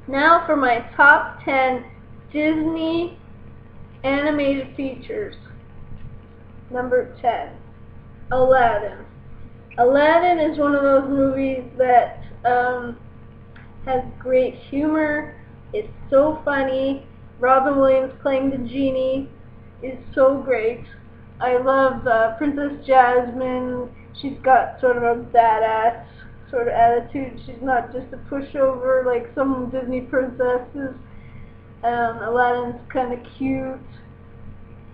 Now for my top 10 Disney animated features. Number 10, Aladdin. Aladdin is one of those movies that has great humor. It's so funny. Robin Williams playing the genie is so great. I love Princess Jasmine. She's got sort of a badass sort of attitude. She's not just a pushover like some Disney princesses. Aladdin's kind of cute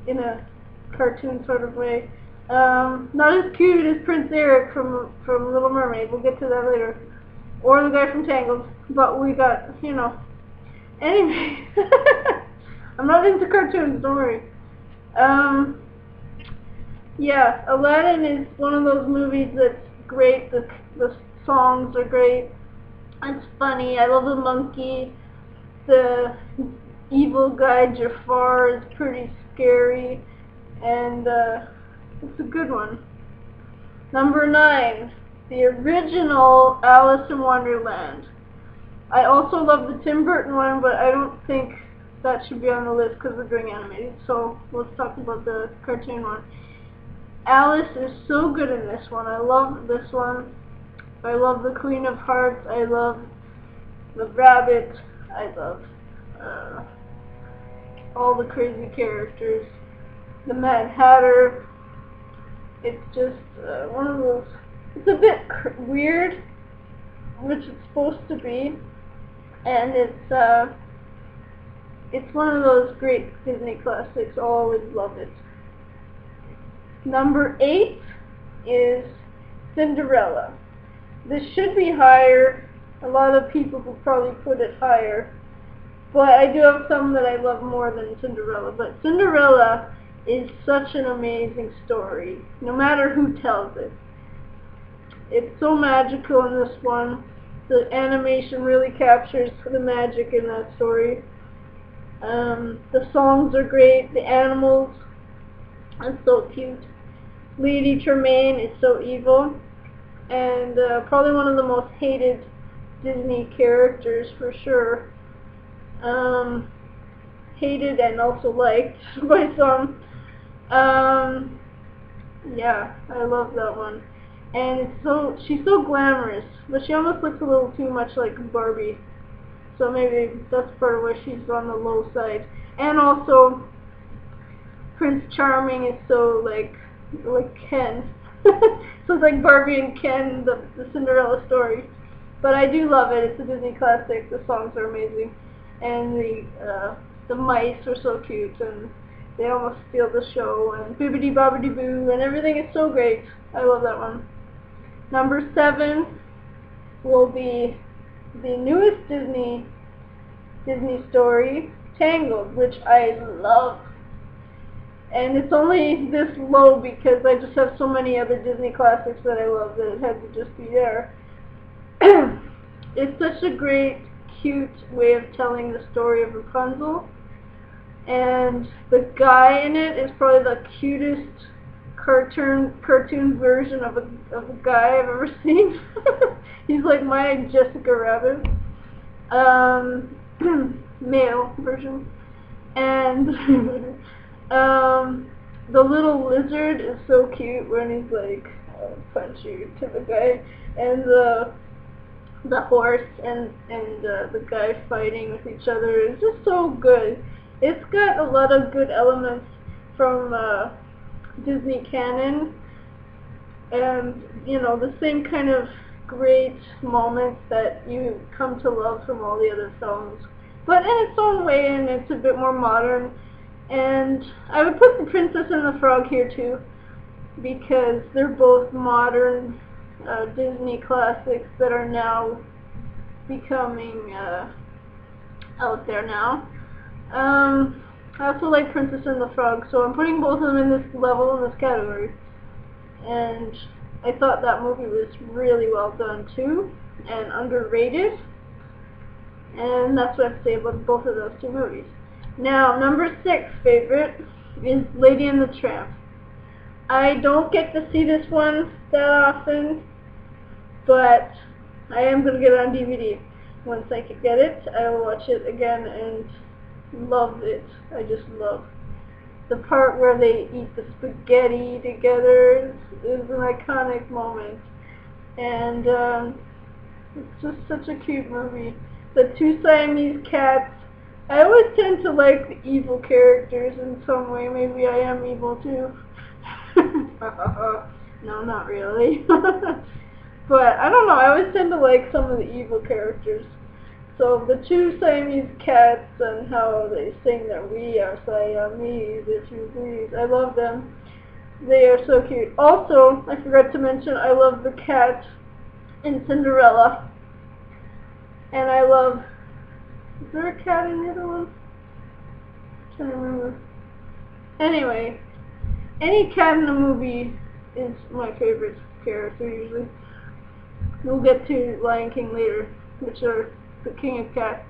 in a cartoon sort of way. Not as cute as Prince Eric from Little Mermaid. We'll get to that later. Or the guy from Tangled. But we got, you know. Anyway. I'm not into cartoons, don't worry. Yeah, Aladdin is one of those movies that's great. The songs are great. It's funny. I love the monkey. The evil guy Jafar is pretty scary. And it's a good one. Number 9, the original Alice in Wonderland. I also love the Tim Burton one, but I don't think that should be on the list because we're doing animated. So let's talk about the cartoon one. Alice is so good in this one. I love this one. I love the Queen of Hearts. I love the rabbit. I love all the crazy characters. The Mad Hatter. It's just one of those. It's a bit weird, which it's supposed to be, and it's one of those great Disney classics. I'll always love it. Number 8 is Cinderella. This should be higher. A lot of people will probably put it higher, but I do have some that I love more than Cinderella. But Cinderella is such an amazing story, no matter who tells it. It's so magical in this one. The animation really captures the magic in that story. The songs are great. The animals are so cute. Lady Tremaine is so evil, and probably one of the most hated Disney characters for sure. Hated and also liked by some. Yeah, I love that one. And she's so glamorous, but she almost looks a little too much like Barbie. So maybe that's part of why she's on the low side. And also, Prince Charming is so like Ken. So it's like Barbie and Ken, the Cinderella story. But I do love it. It's a Disney classic. The songs are amazing, and the mice are so cute, and they almost steal the show, and bibbidi bobbidi boo, and everything is so great. I love that one. Number 7 will be the newest Disney story, Tangled, which I love. And it's only this low because I just have so many other Disney classics that I love that it had to just be there. It's such a great, cute way of telling the story of Rapunzel. And the guy in it is probably the cutest cartoon version of a guy I've ever seen. He's like my Jessica Rabbit, male version, and the little lizard is so cute when he's like punchy to the guy, and the horse and the guy fighting with each other is just so good. It's got a lot of good elements from Disney canon, and you know, the same kind of great moments that you come to love from all the other films, but in its own way, and it's a bit more modern. And I would put The Princess and the Frog here too, because they're both modern Disney classics that are now becoming out there now. I also like Princess and the Frog, so I'm putting both of them in this level, in this category. And I thought that movie was really well done too, and underrated. And that's what I have to say about both of those two movies. Now, number 6 favorite is Lady and the Tramp. I don't get to see this one that often, but I am going to get it on DVD. Once I could get it, I will watch it again and love it. I just love the part where they eat the spaghetti together is an iconic moment, and it's just such a cute movie. The two Siamese cats. I always tend to like the evil characters in some way. Maybe I am evil too. No, not really. But I don't know. I always tend to like some of the evil characters. So the two Siamese cats and how they sing that we are Siamese, if you please. I love them. They are so cute. Also, I forgot to mention, I love the cat in Cinderella. And I love... Is there a cat in the other one? I'm trying to remember. Anyway, any cat in the movie is my favorite character usually. We'll get to Lion King later, which are the king of cats.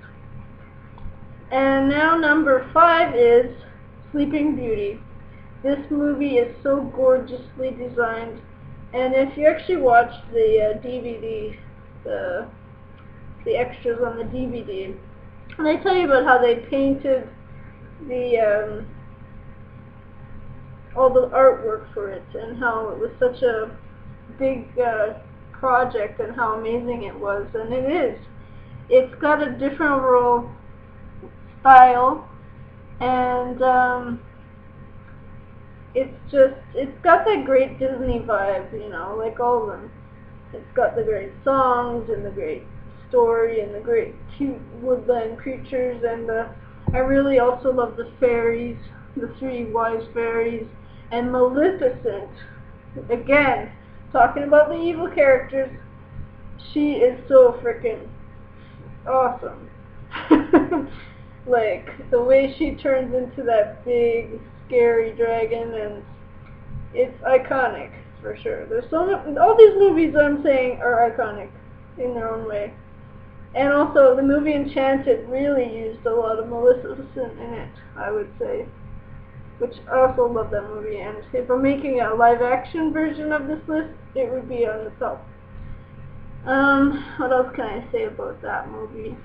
And now number 5 is Sleeping Beauty. This movie is so gorgeously designed, and if you actually watch the DVD, the extras on the DVD, and they tell you about how they painted the all the artwork for it, and how it was such a big project, and how amazing it was, and it is. It's got a different overall style, and it's got that great Disney vibe, you know, like all of them. It's got the great songs, and the great story, and the great cute woodland creatures, and I really also love the fairies, the 3 wise fairies, and Maleficent. Again, talking about the evil characters, she is so freaking awesome. Like, the way she turns into that big, scary dragon, and it's iconic, for sure. There's so much, all these movies I'm saying are iconic in their own way. And also, the movie Enchanted really used a lot of Maleficent in it, I would say. Which I also love that movie, and if I'm making a live-action version of this list, it would be on the top. What else can I say about that movie?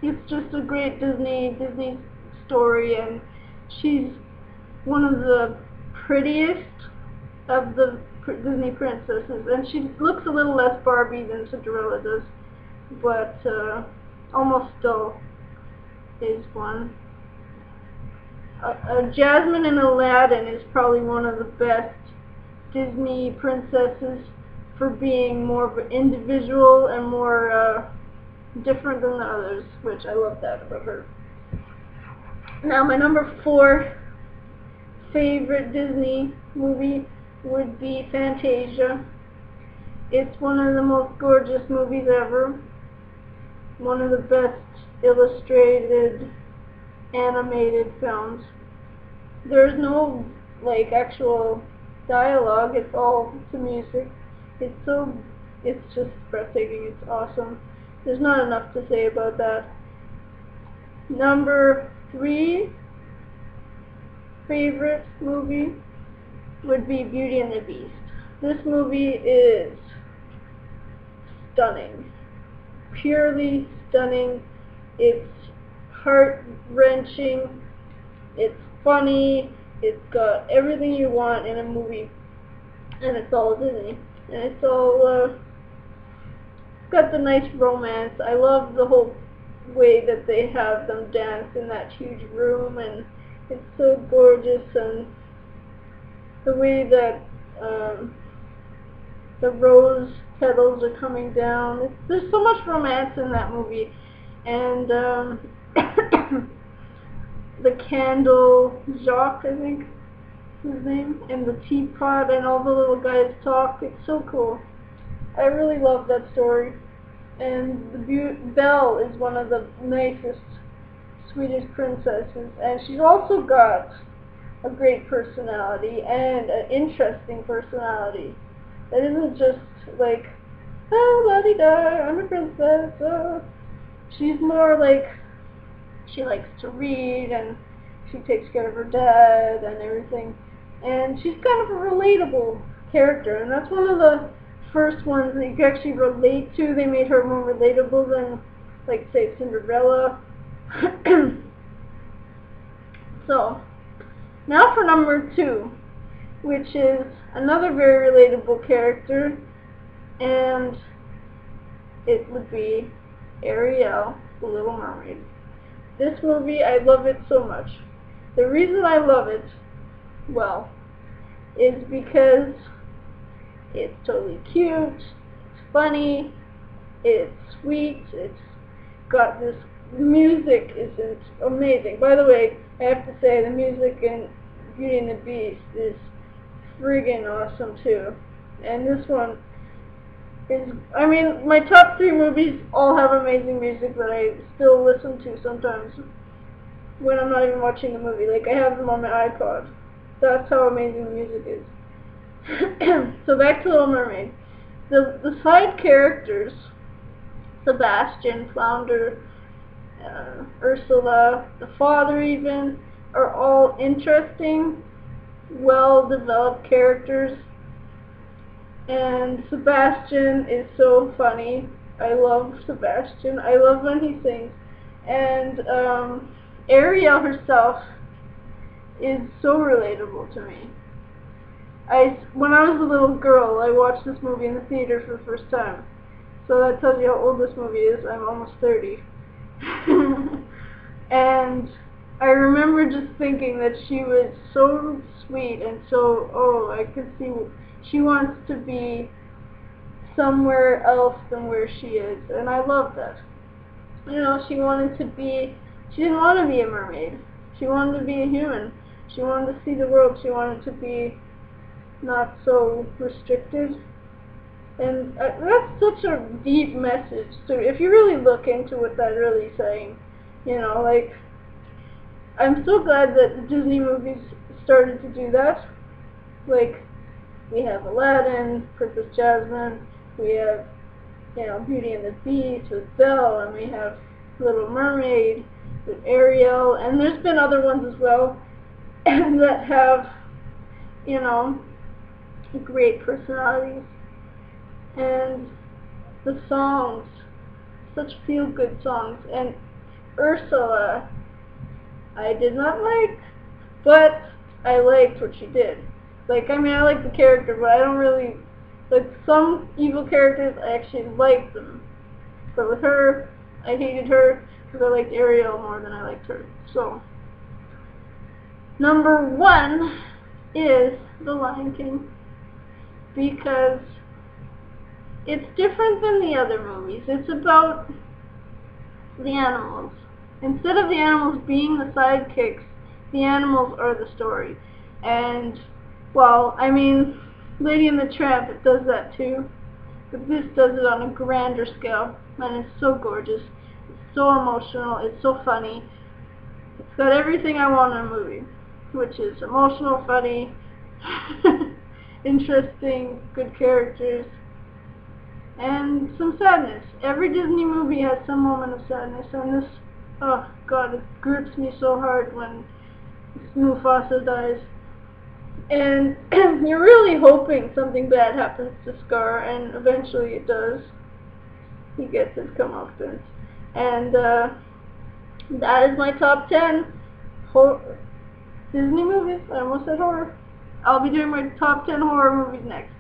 It's just a great Disney story, and she's one of the prettiest of the Disney princesses, and she looks a little less Barbie than Cinderella does, but almost still is one. Jasmine in Aladdin is probably one of the best Disney princesses for being more of an individual and more different than the others, which I love that about her. Now my number 4 favorite Disney movie would be Fantasia. It's one of the most gorgeous movies ever. One of the best illustrated animated films. There's no like actual dialogue, it's all to music. It's just breathtaking, it's awesome. There's not enough to say about that. Number 3 favorite movie would be Beauty and the Beast. This movie is stunning. Purely stunning. It's heart-wrenching. It's funny. It's got everything you want in a movie. And it's all Disney. And it's all got the nice romance. I love the whole way that they have them dance in that huge room, and it's so gorgeous, and the way that the rose petals are coming down. There's so much romance in that movie, and the candle, Jacques, I think is his name, and the teapot, and all the little guys talk. It's so cool. I really love that story. And Belle is one of the nicest, sweetest princesses, and she's also got a great personality and an interesting personality. That isn't just like, oh, la-di-da, I'm a princess. Oh. She's more like, she likes to read, and she takes care of her dad and everything. And she's kind of a relatable character, and that's one of the first ones that you could actually relate to. They made her more relatable than, like, say, Cinderella. So, now for number 2, which is another very relatable character, and it would be Ariel, the Little Mermaid. This movie, I love it so much. The reason I love it, well, is because it's totally cute, it's funny, it's sweet, it's got this music isn't amazing. By the way, I have to say the music in Beauty and the Beast is friggin' awesome too. And this one is, I mean, my top 3 movies all have amazing music that I still listen to sometimes when I'm not even watching the movie. Like, I have them on my iPod. That's how amazing the music is. So back to Little Mermaid. The side characters, Sebastian, Flounder, Ursula, the father even, are all interesting, well-developed characters. And Sebastian is so funny. I love Sebastian. I love when he sings. And Ariel herself is so relatable to me. When I was a little girl, I watched this movie in the theater for the first time. So that tells you how old this movie is. I'm almost 30. And I remember just thinking that she was so sweet and so, oh, I could see she wants to be somewhere else than where she is. And I love that. You know, she didn't want to be a mermaid. She wanted to be a human. She wanted to see the world. She wanted to be not so restricted. And that's such a deep message. So if you really look into what that's really saying, you know, like, I'm so glad that the Disney movies started to do that. Like, we have Aladdin, Princess Jasmine, we have, you know, Beauty and the Beast with Belle, and we have Little Mermaid with Ariel, and there's been other ones as well that have, you know, great personalities. And the songs, such feel-good songs. And Ursula, I did not like, but I liked what she did. Like, I mean, I like the character, but I don't really, like, some evil characters, I actually liked them. But with her, I hated her because I liked Ariel more than I liked her. So, number 1 is The Lion King, because it's different than the other movies. It's about the animals. Instead of the animals being the sidekicks, the animals are the story. And, well, I mean, Lady and the Tramp, it does that too. But this does it on a grander scale. And it's so gorgeous. It's so emotional. It's so funny. It's got everything I want in a movie. Which is emotional, funny, interesting, good characters, and some sadness. Every Disney movie has some moment of sadness, and this, oh god, it grips me so hard when Mufasa dies. And you're really hoping something bad happens to Scar, and eventually it does. He gets his comeuppance. And that is my top 10 Disney movies. I almost said horror. I'll be doing my top 10 horror movies next.